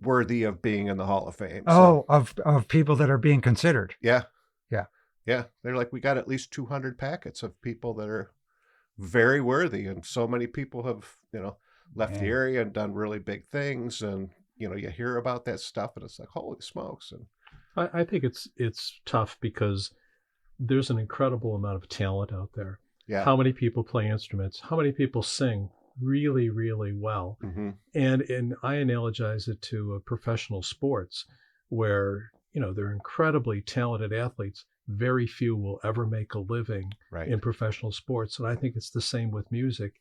worthy of being in the Hall of Fame. Oh, so, of people that are being considered. Yeah. Yeah. Yeah. They're like, we got at least 200 packets of people that are very worthy. And so many people have, left the area and done really big things. And, you hear about that stuff and it's like, holy smokes. And I think it's tough because there's an incredible amount of talent out there. Yeah. How many people play instruments? How many people sing really, really well? Mm-hmm. And I analogize it to professional sports where, they're incredibly talented athletes. Very few will ever make a living in professional sports. And I think it's the same with music.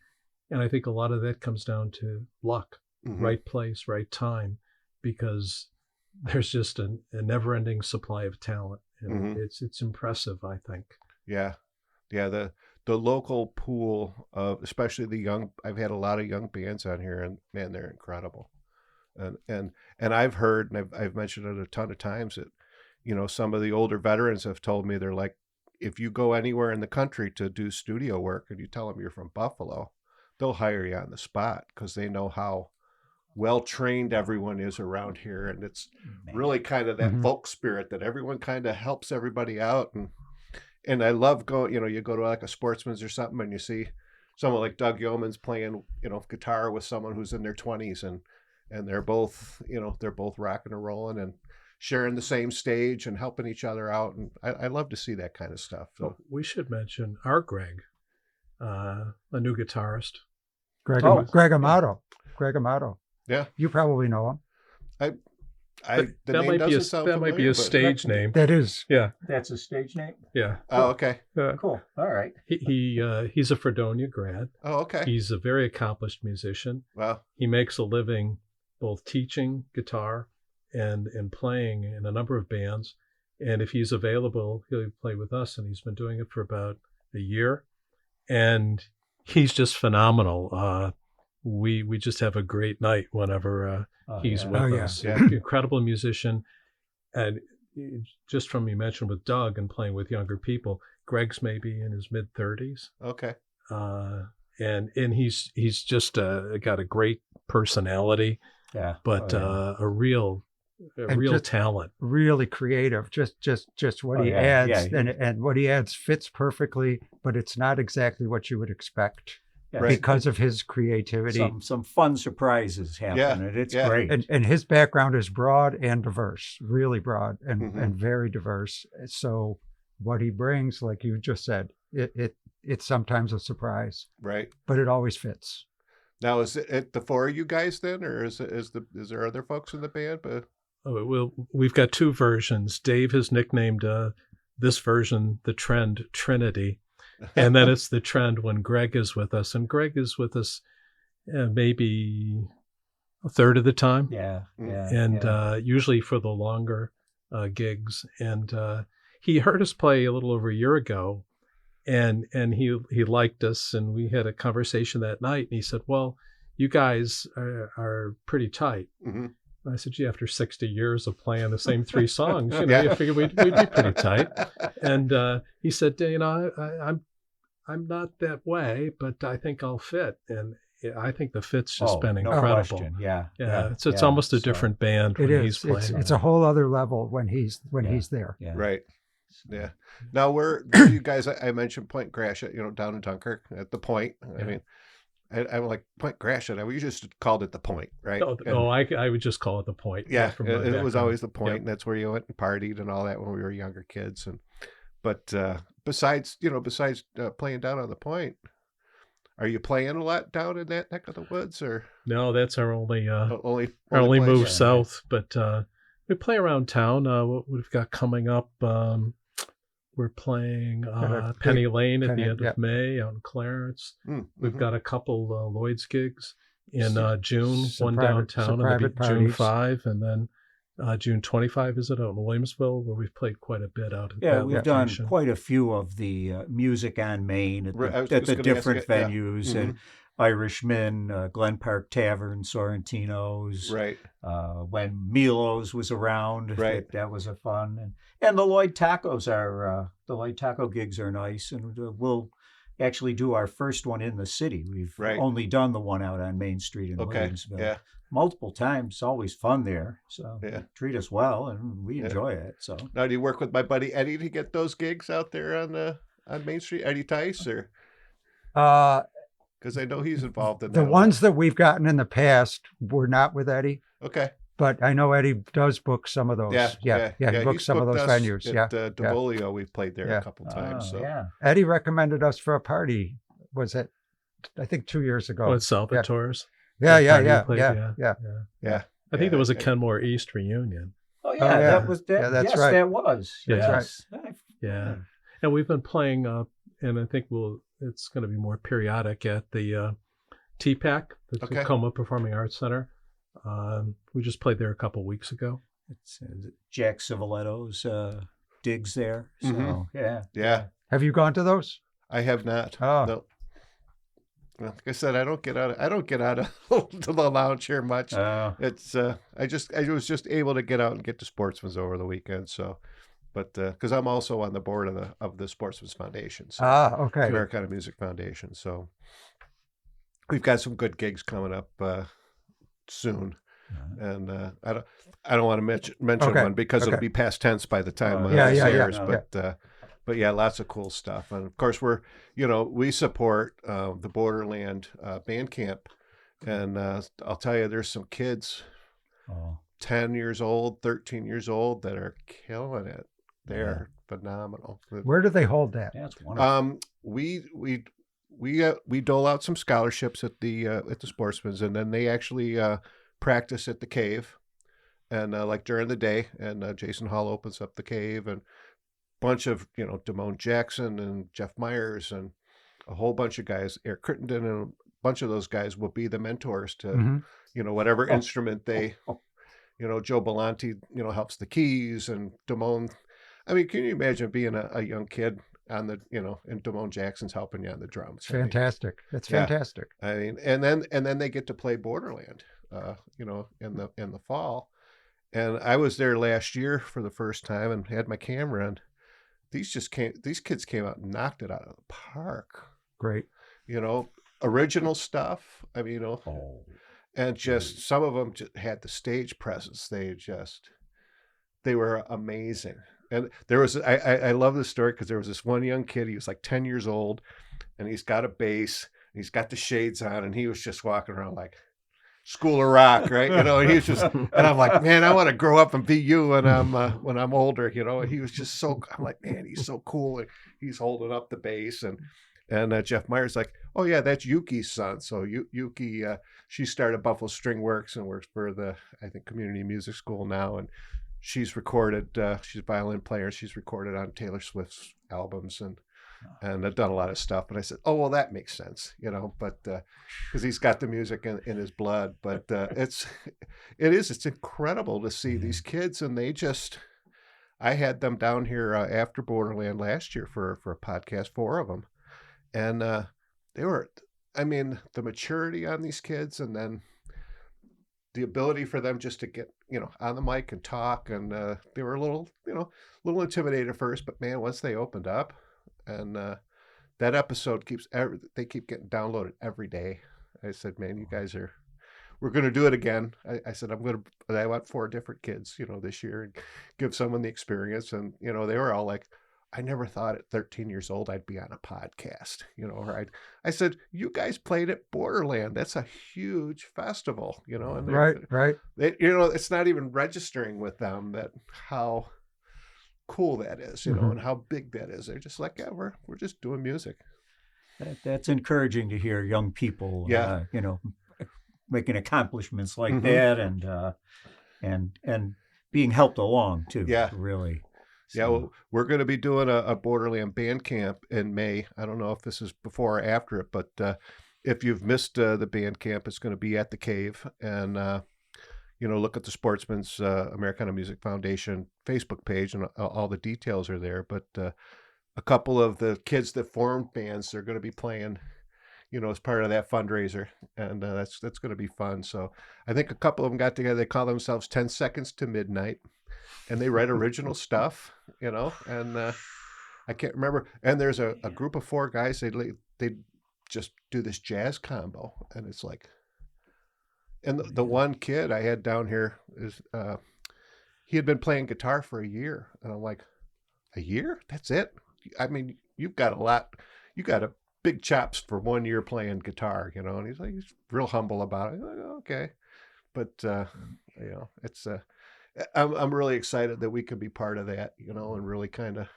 And I think a lot of that comes down to luck, right place, right time, because there's just a never-ending supply of talent. And it's impressive, I think. Yeah. Yeah. The local pool of, especially the young, I've had a lot of young bands on here, and man, they're incredible. And I've heard, and I've mentioned it a ton of times that, some of the older veterans have told me, they're like, if you go anywhere in the country to do studio work and you tell them you're from Buffalo, they'll hire you on the spot because they know how well trained everyone is around here. And it's really kind of that folk spirit that everyone kind of helps everybody out. And I love going, you go to like a Sportsman's or something and you see someone like Doug Yeoman's playing, guitar with someone who's in their 20s and they're both, they're both rocking and rolling and sharing the same stage and helping each other out. And I love to see that kind of stuff. So we should mention our Greg, a new guitarist. Greg Amato. Greg Amato. Yeah. You probably know him. That might be a stage name. That is. Yeah. That's a stage name? Yeah. Oh, okay. Cool. All right. He's a Fredonia grad. Oh, okay. He's a very accomplished musician. Wow. He makes a living both teaching guitar and playing in a number of bands. And if he's available, he'll play with us. And he's been doing it for about a year. And he's just phenomenal. We just have a great night whenever he's with us. Yeah. Incredible musician. And just from you mentioned with Doug and playing with younger people, Greg's maybe in his mid-30s. Okay. And he's just got a great personality. Yeah. But a real talent. Really creative. Just what he adds and what he adds fits perfectly, but it's not exactly what you would expect. Yeah. Because of his creativity. Some fun surprises happen, and it's great. And his background is broad and diverse, really broad and very diverse. So what he brings, like you just said, it's sometimes a surprise. Right. But it always fits. Now, is it the four of you guys then, or is there other folks in the band? But we've got two versions. Dave has nicknamed this version the Trend Trinity. And then it's the Trend when Greg is with us. And Greg is with us maybe a third of the time. Yeah. And usually for the longer gigs. And he heard us play a little over a year ago. And he liked us. And we had a conversation that night. And he said, well, you guys are pretty tight. Mm-hmm. And I said, gee, after 60 years of playing the same three songs, you figured we'd be pretty tight. And he said, I'm not that way, but I think I'll fit. And I think the fit's just been incredible. No question. Yeah. It's almost a different band when he's playing. It's a whole other level when he's there. Yeah. Right. Yeah. Now, where do you guys? I mentioned Point Gratiot, down in Dunkirk at the Point. I mean, I'm like Point Gratiot. We just called it the Point, right? I would just call it the Point. Yeah, it was always the Point, and that's where you went and partied and all that when we were younger kids. But besides playing down on the Point, are you playing a lot down in that neck of the woods, or no? That's our only only move south. But we play around town. What we've got coming up. We're playing Penny Lane at the end of May out in Clarence. We've got a couple Lloyd's gigs in June, one downtown, and maybe June 5, and then June 25, is it, out in Williamsville, where we've played quite a bit out at Yeah, that we've done location. quite a few of the music on Main at Right, I was the just gonna different ask you, yeah. venues, and Irishman, Glen Park Tavern, Sorrentino's. Right. When Milo's was around, Right. that was a fun, and the Lloyd Tacos are the Lloyd Taco gigs are nice, and we'll actually do our first one in the city. We've Right. only done the one out on Main Street in Okay. Williamsville. Yeah. Multiple times. It's always fun there. So Yeah. they treat us well, and we enjoy it. So Now, do you work with my buddy Eddie to get those gigs out there on Main Street, Eddie Tice, or because I know he's involved in that. The ones that we've gotten in the past were not with Eddie, Okay. but I know Eddie does book some of those. Yeah. He books He's some of booked those us venues. At Devolio, we've played there Yeah. a couple times. So yeah. Eddie recommended us for a party. Was it? I think 2 years ago. Oh, it's Salvatore's. Yeah. I think there was a Kenmore East reunion. Oh yeah, yeah. that was that. Yeah, that's yes, right. that was. That's yes. Yeah. And we've been playing, and I think it's going to be more periodic at the TPAC, the Okay. Tacoma Performing Arts Center. We just played there a couple weeks ago. It's Jack Civiletto's digs there. So yeah, Have you gone to those? I have not. Oh. No. Well, like I said, I don't get out of to the lounge here much. It's I was just able to get out and get to Sportsman's over the weekend. So, but because I'm also on the board of the Sportsman's Foundation. So Okay. Americana Music Foundation. So we've got some good gigs coming up soon. And I don't want to mention one because it'll be past tense by the time it airs. But yeah, lots of cool stuff. And of course, we support the Borderland band camp. And I'll tell you, there's some kids, 10 years old, 13 years old, that are killing it. They're phenomenal. Where do they hold that? That's wonderful. We dole out some scholarships at the Sportsman's, and then they actually practice at the cave, and like during the day. And Jason Hall opens up the cave, and bunch of Damone Jackson and Jeff Myers and a whole bunch of guys, Eric Crittenden, and a bunch of those guys will be the mentors to whatever instrument they Joe Belanti helps the keys, and Damone. I mean, can you imagine being a young kid on the and Damone Jackson's helping you on the drums? Fantastic. That's fantastic. I mean, and then they get to play Borderland in the fall. And I was there last year for the first time and had my camera, and these kids came out and knocked it out of the park. Great. Original stuff. I mean, and just some of them just had the stage presence. They were amazing. And there was, I love this story because there was this one young kid. He was like 10 years old, and he's got a bass, and he's got the shades on, and he was just walking around like School of Rock, right? And he was just, and I'm like, man, I want to grow up and be you when I'm older, And he was just so, I'm like, man, he's so cool. And he's holding up the bass, and Jeff Myers like, oh yeah, that's Yuki's son. So Yuki, she started Buffalo String Works and works for the, I think, Community Music School now, and she's recorded. She's a violin player. She's recorded on Taylor Swift's albums and I've done a lot of stuff. But I said, oh well, that makes sense, But because he's got the music in his blood. But it's incredible to see these kids, and I had them down here after Borderland last year for a podcast, 4 of them, and they were. I mean, the maturity on these kids, and then the ability for them just to get on the mic and talk, and they were a little intimidated at first, but man, once they opened up, and that episode they keep getting downloaded every day. I said, man, you guys we're going to do it again. I said, I want 4 different kids this year, and give someone the experience. And they were all like, I never thought at 13 years old I'd be on a podcast, or I said, you guys played at Borderland. That's a huge festival, and right. It's not even registering with them that how cool that is, and how big that is. They're just like, yeah, we're just doing music. That's encouraging to hear young people, making accomplishments like that, and being helped along too. Yeah, really. So. Yeah, well, we're going to be doing a Borderland band camp in May. I don't know if this is before or after it, but if you've missed the band camp, it's going to be at the Cave. And, look at the Sportsman's Americana Music Foundation Facebook page, and all the details are there. But a couple of the kids that formed bands, they're going to be playing, as part of that fundraiser, and that's going to be fun. So I think a couple of them got together. They call themselves 10 Seconds to Midnight, and they write original stuff, and I can't remember. And there's a group of 4 guys. They just do this jazz combo, and it's like, and the one kid I had down here is he had been playing guitar for a year, and I'm like, a year? That's it? I mean, you've got a lot. You got a big chops for 1 year playing guitar, and he's real humble about it. Like, okay, but it's I'm really excited that we can be part of that, and really kind of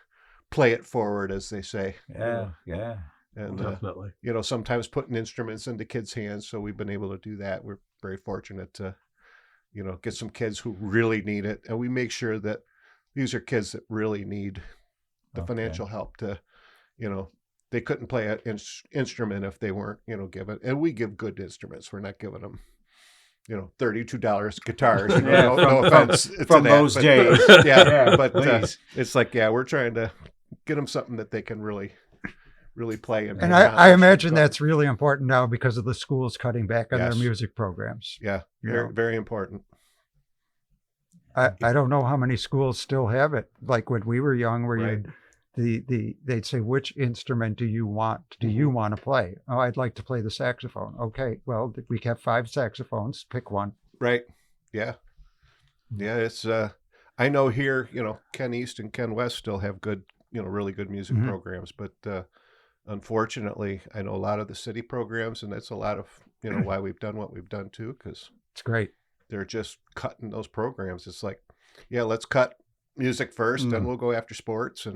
play it forward, as they say. Yeah. And Definitely. Sometimes putting instruments into kids' hands, so we've been able to do that. We're very fortunate to get some kids who really need it, and we make sure that these are kids that really need the financial help to they couldn't play an instrument if they weren't given, and we give good instruments. We're not giving them $32 guitars. No offense from those days. But it's like, we're trying to get them something that they can really play. And I imagine that's really important now because of the schools cutting back on Yes. their music programs. Yeah, very, very important. I don't know how many schools still have it. Like when we were young, where Right. they'd say, which instrument do you want? Do you want to play? Oh, I'd like to play the saxophone. Okay, well, we have 5 saxophones. Pick one. Right. Yeah. Yeah. It's, I know here, Ken East and Ken West still have good, really good music programs, but, unfortunately, I know a lot of the city programs, and that's a lot of, why we've done what we've done too, because It's great. they're just cutting those programs. It's like, let's cut music first, then we'll go after sports.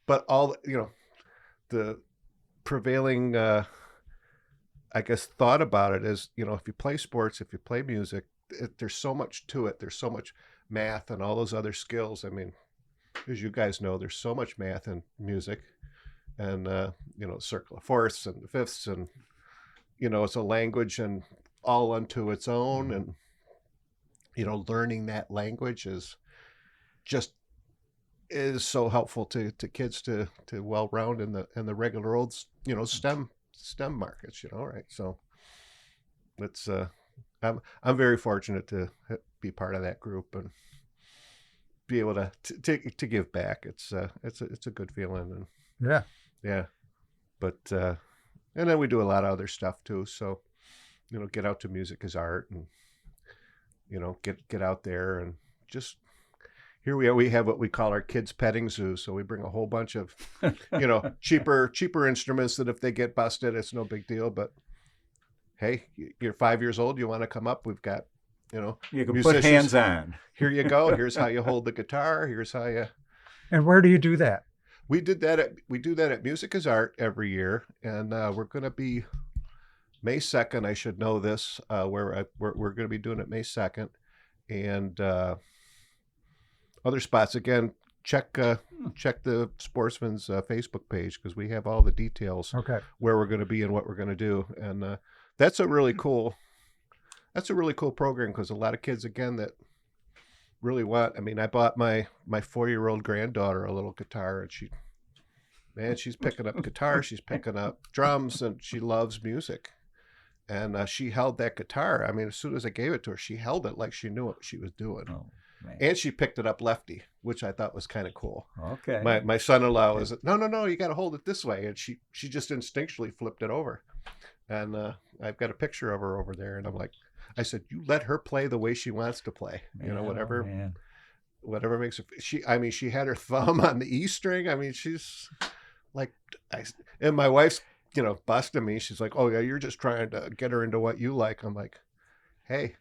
But all, the prevailing, I guess, thought about it is, if you play sports, if you play music, there's so much to it. There's so much math and all those other skills. I mean, as you guys know, there's so much math in music, and, circle of fourths and the fifths, and, it's a language and all unto its own. And, learning that language is so helpful to kids to well-round in the regular old, STEM markets, right? So it's, I'm very fortunate to be part of that group and be able to give back. It's a good feeling. And yeah. But, and then we do a lot of other stuff too. So, get out to Music is Art, and, get out there, and just, here we are. We have what we call our kids petting zoo. So we bring a whole bunch of, cheaper instruments that if they get busted, it's no big deal. But hey, you're 5 years old. You want to come up? We've got, you can musicians. put hands on. Here you go. Here's how you hold the guitar. Here's how you. And where do you do that? We do that at Music is Art every year, and we're going to be May 2nd. I should know this. We're going to be doing it May 2nd, and other spots, again, check the Sportsman's Facebook page, because we have all the details. Okay. Where we're going to be and what we're going to do, and that's a really cool program, because a lot of kids, again, that really want. I mean, I bought my 4-year-old granddaughter a little guitar, and she's picking up guitar, she's picking up drums, and she loves music. And she held that guitar. I mean, as soon as I gave it to her, she held it like she knew what she was doing. Oh, man. And she picked it up lefty, which I thought was kind of cool. Okay. My son-in-law was, no, you got to hold it this way. And she just instinctually flipped it over. And I've got a picture of her over there. And I'm like, I said, you let her play the way she wants to play. Whatever makes her. She had her thumb on the E string. I mean, she's like, and my wife's, busting me. She's like, oh yeah, you're just trying to get her into what you like. I'm like, hey,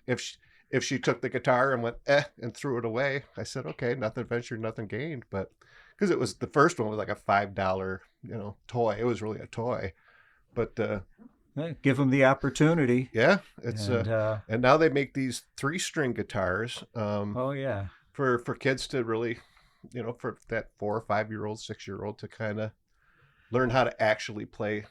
if she took the guitar and went and threw it away, I said, okay, nothing ventured, nothing gained. But because it was, the first one was like a $5 toy. It was really a toy, but give them the opportunity. Yeah, it's and now they make these 3-string guitars. For kids to really, for that 4 or 5-year-old, 6-year-old to kind of learn how to actually play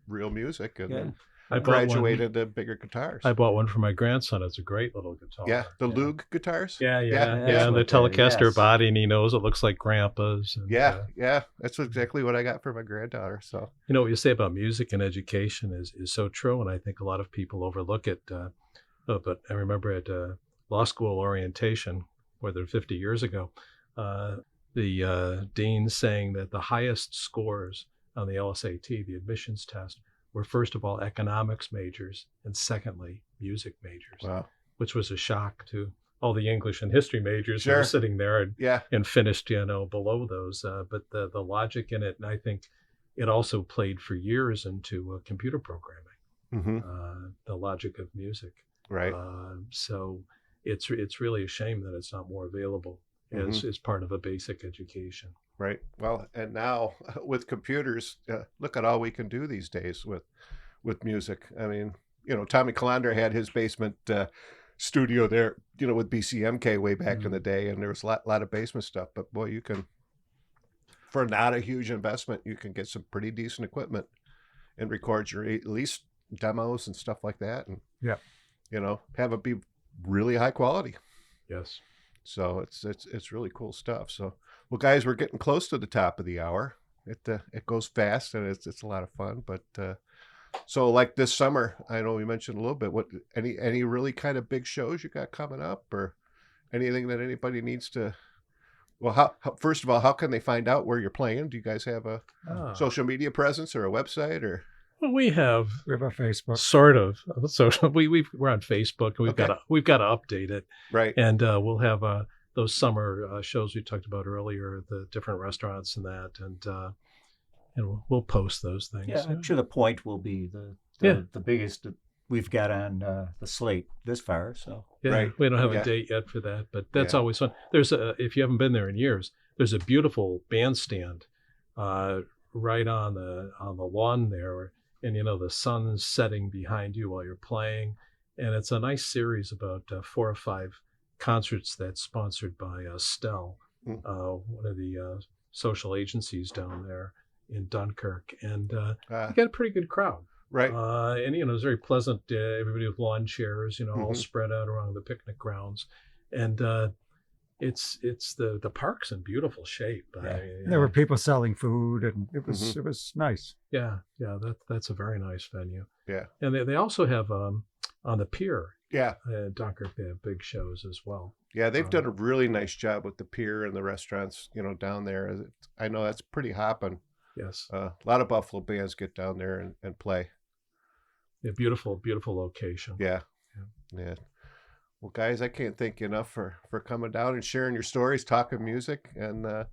real music. And then, I bought graduated to bigger guitars. I bought one for my grandson. It's a great little guitar. Yeah, the Lug guitars. Yeah. That's And the what that is, Telecaster yes. body, and he knows it looks like Grandpa's. And, Yeah, that's exactly what I got for my granddaughter. So you know what you say about music and education is so true, and I think a lot of people overlook it. But I remember at law school orientation, whether 50 years ago, the dean saying that the highest scores on the LSAT, the admissions test, were first of all economics majors and secondly music majors. wow. Which was a shock to all the English and history majors who Sure. were sitting there Yeah. and finished, below those. But the logic in it, and I think it also played for years into computer programming, the logic of music. Right. So it's really a shame that it's not more available as part of a basic education. Right. Well, and now with computers, look at all we can do these days with music. I mean, Tommy Calander had his basement studio there, with BCMK way back in the day, and there was a lot of basement stuff. But boy, you can, for not a huge investment, you can get some pretty decent equipment and record your at least demos and stuff like that, and have it be really high quality. Yes. So it's really cool stuff. So, well, guys, we're getting close to the top of the hour. It goes fast, and it's a lot of fun. But so like this summer, I know we mentioned a little bit. What any really kind of big shows you got coming up, or anything that anybody needs to? Well, how first of all, how can they find out where you're playing? Do you guys have a social media presence or a website or? Well, we have a Facebook. Sort of. So we're on Facebook, and we've got to update it. Right. And we'll have those summer shows we talked about earlier, the different restaurants and that, and we'll post those things. Yeah, I'm sure the Point will be the biggest that we've got on the slate this far. So right. We don't have a date yet for that, but that's always fun. There's if you haven't been there in years, there's a beautiful bandstand right on the lawn there. And the sun's setting behind you while you're playing, and it's a nice series about 4 or 5 concerts that's sponsored by Stell, one of the social agencies down there in Dunkirk, and you got a pretty good crowd, right? And it's very pleasant. Everybody with lawn chairs, all spread out around the picnic grounds, and it's the park's in beautiful shape. Yeah. There were people selling food, and it was nice. Yeah, that's a very nice venue. Yeah, and they also have on the pier. Yeah, Dunkirk, they have big shows as well. Yeah, they've done a really nice job with the pier and the restaurants, down there. I know that's pretty hopping. Yes, a lot of Buffalo bands get down there and play. Yeah, beautiful location. Yeah. Well, guys, I can't thank you enough for coming down and sharing your stories, talking music, and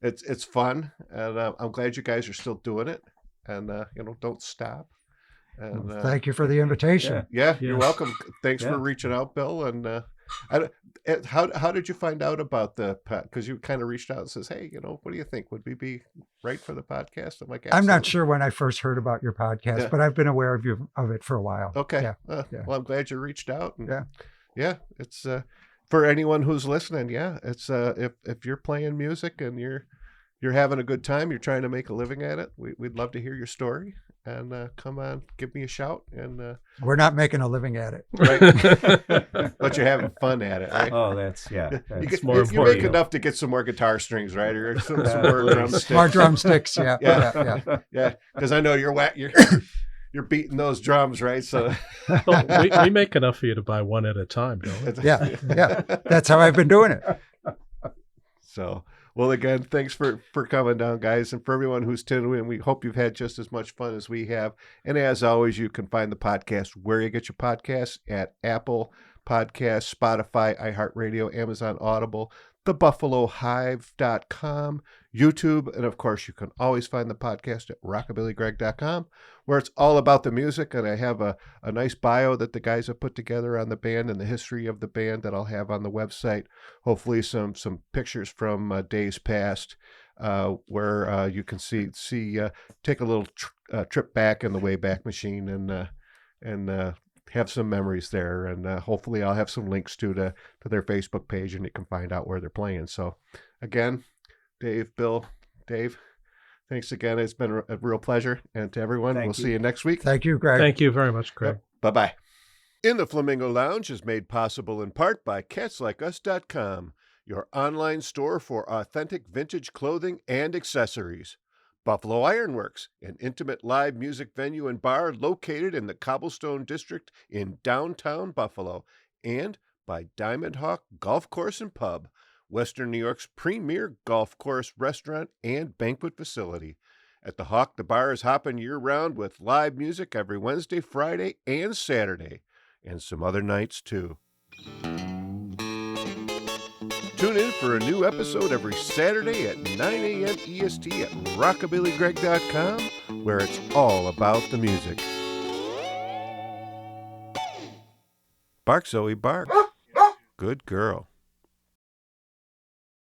it's fun. And I'm glad you guys are still doing it, and don't stop. And thank you for the invitation. Yeah, you're welcome. Thanks for reaching out, Bill. And how did you find out about the podcast? Because you kind of reached out and says, hey, what do you think? Would we be right for the podcast? I'm like, absolutely. I'm not sure when I first heard about your podcast, but I've been aware of it for a while. Okay. Yeah. Well, I'm glad you reached out. And, yeah, it's for anyone who's listening. Yeah, it's if you're playing music and you're having a good time, you're trying to make a living at it, we'd love to hear your story. And come on, give me a shout. And we're not making a living at it, right? But you're having fun at it, right? Oh, that's more important. You make enough to get some more guitar strings, right? Or some more drumsticks. More drumsticks, yeah. Because I know you're beating those drums, right? So we make enough for you to buy one at a time, don't we? Yeah. That's how I've been doing it. So, well, again, thanks for coming down, guys. And for everyone who's tuned in, we hope you've had just as much fun as we have. And as always, you can find the podcast where you get your podcasts at Apple Podcasts, Spotify, iHeartRadio, Amazon Audible, thebuffalohive.com, YouTube, and of course, you can always find the podcast at rockabillygreg.com, where it's all about the music. And I have a nice bio that the guys have put together on the band and the history of the band that I'll have on the website. Hopefully some pictures from days past where you can see take a little trip back in the Wayback Machine and have some memories there. And hopefully I'll have some links to their Facebook page, and you can find out where they're playing. So again, Dave, Bill, Dave, Thanks again. It's been a real pleasure. And to everyone, we'll see you next week. Thank you, Greg. Thank you very much, Greg. Yep. Bye-bye. In the Flamingo Lounge is made possible in part by CatsLikeUs.com, your online store for authentic vintage clothing and accessories. Buffalo Ironworks, an intimate live music venue and bar located in the Cobblestone District in downtown Buffalo. And by Diamond Hawk Golf Course and Pub, Western New York's premier golf course, restaurant, and banquet facility. At the Hawk, the bar is hopping year-round with live music every Wednesday, Friday, and Saturday, and some other nights, too. Tune in for a new episode every Saturday at 9 a.m. EST at rockabillygreg.com, where it's all about the music. Bark, Zoe, bark. Good girl.